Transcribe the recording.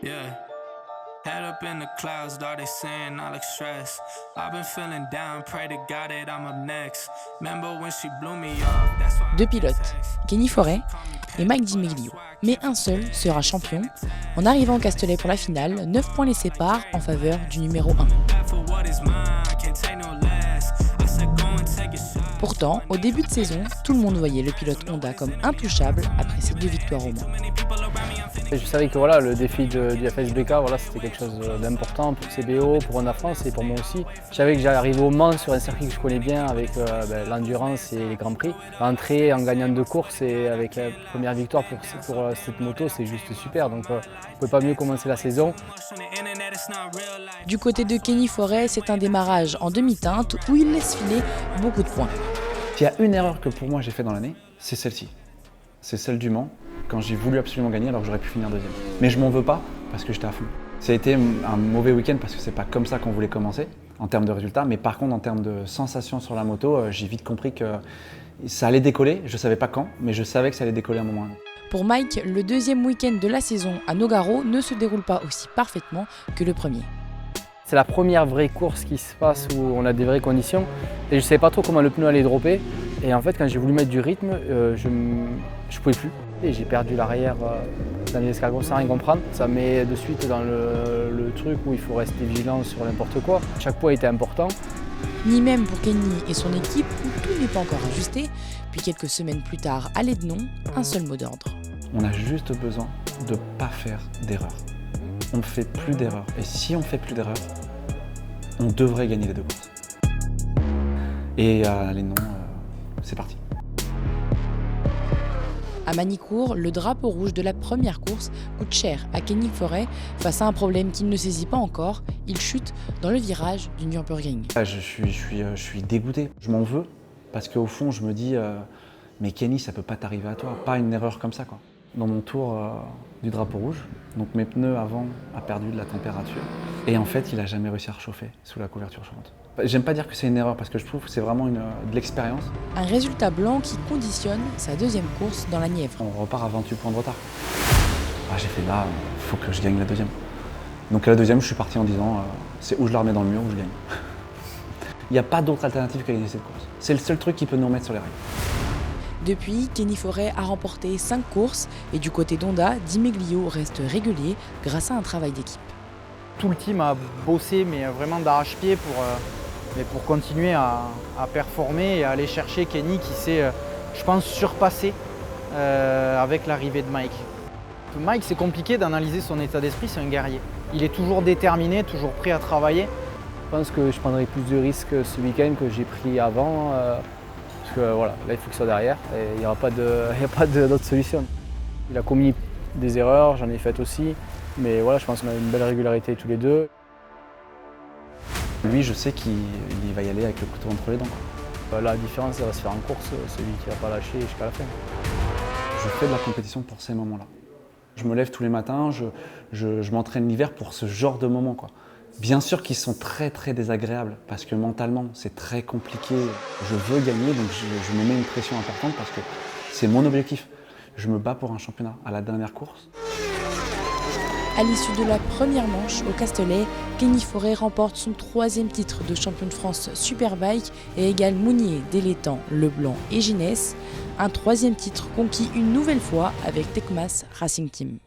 Yeah. Head up in the clouds, thought they saying I look stressed. I've been feeling down, pray to God that I'm up next. Remember when she blew me off, that's why. Deux pilotes, Kenny Forêt et Mike Di Meglio. Mais un seul sera champion. En arrivant au Castellet pour la finale, 9 points les séparent en faveur du numéro 1. Pourtant, au début de saison, tout le monde voyait le pilote Honda comme intouchable après ses 2 victoires au Mans. Je savais que voilà, le défi du FSBK, voilà, c'était quelque chose d'important pour CBO, pour Honda France et pour moi aussi. Je savais que j'allais arriver au Mans sur un circuit que je connais bien avec l'endurance et les Grands Prix. Entrer en gagnant 2 courses et avec la première victoire pour cette moto, c'est juste super. Donc on ne pouvait pas mieux commencer la saison. Du côté de Kenny Forêt, c'est un démarrage en demi-teinte où il laisse filer beaucoup de points. S'il y a une erreur que pour moi j'ai fait dans l'année, c'est celle-ci. C'est celle du Mans, quand j'ai voulu absolument gagner alors que j'aurais pu finir deuxième. Mais je m'en veux pas parce que j'étais à fond. Ça a été un mauvais week-end parce que c'est pas comme ça qu'on voulait commencer en termes de résultats, mais par contre en termes de sensations sur la moto, j'ai vite compris que ça allait décoller. Je savais pas quand, mais je savais que ça allait décoller à un moment. Pour Mike, le deuxième week-end de la saison à Nogaro ne se déroule pas aussi parfaitement que le premier. C'est la première vraie course qui se passe où on a des vraies conditions et je ne savais pas trop comment le pneu allait dropper. Et en fait, quand j'ai voulu mettre du rythme, je ne pouvais plus. Et j'ai perdu l'arrière dans les escargots sans rien comprendre. Ça met de suite dans le truc où il faut rester vigilant sur n'importe quoi. Chaque poids était important. Ni même pour Kenny et son équipe où tout n'est pas encore ajusté. Puis quelques semaines plus tard, à Lédenon, un seul mot d'ordre. On a juste besoin de ne pas faire d'erreurs. On ne fait plus d'erreurs. Et si on ne fait plus d'erreurs, on devrait gagner les 2 courses. Et à Lédenon, c'est parti. À Manicourt, le drapeau rouge de la première course coûte cher à Kenny Forêt. Face à un problème qu'il ne saisit pas encore, il chute dans le virage du Nürburgring. Je suis dégoûté. Je m'en veux parce qu'au fond, je me dis mais Kenny, ça peut pas t'arriver à toi. Pas une erreur comme ça, quoi. Dans mon tour du drapeau rouge, donc mes pneus avant a perdu de la température. Et en fait, il a jamais réussi à rechauffer sous la couverture chauffante. J'aime pas dire que c'est une erreur parce que je trouve que c'est vraiment de l'expérience. Un résultat blanc qui conditionne sa deuxième course dans la Nièvre. On repart à 28 points de retard. J'ai fait là, il faut que je gagne la deuxième. Donc à la deuxième, je suis parti en disant c'est où je la remets dans le mur ou je gagne. Il n'y a pas d'autre alternative qu'à gagner cette course. C'est le seul truc qui peut nous remettre sur les rails. Depuis, Kenny Forêt a remporté 5 courses et du côté d'Honda, Di Meglio reste régulier grâce à un travail d'équipe. Tout le team a bossé, mais vraiment d'arrache-pied pour continuer à performer et à aller chercher Kenny qui s'est, je pense, surpassé avec l'arrivée de Mike. Mike, c'est compliqué d'analyser son état d'esprit, c'est un guerrier. Il est toujours déterminé, toujours prêt à travailler. Je pense que je prendrai plus de risques ce week-end que j'ai pris avant. Parce que voilà, là il faut qu'il soit derrière et il n'y a pas d'autre solution. Il a commis des erreurs, j'en ai faites aussi, mais voilà, je pense qu'on a une belle régularité tous les deux. Lui, je sais qu'il va y aller avec le couteau entre les dents. La différence, elle va se faire en course, celui qui ne va pas lâcher jusqu'à la fin. Je fais de la compétition pour ces moments-là. Je me lève tous les matins, je m'entraîne l'hiver pour ce genre de moments, quoi. Bien sûr qu'ils sont très très désagréables parce que mentalement c'est très compliqué. Je veux gagner donc je me mets une pression importante parce que c'est mon objectif. Je me bats pour un championnat à la dernière course. À l'issue de la première manche au Castellet, Kenny Forêt remporte son 3e titre de champion de France Superbike et égale Mounier, Délétan, Leblanc et Ginès. Un 3e titre conquis une nouvelle fois avec Tecmas Racing Team.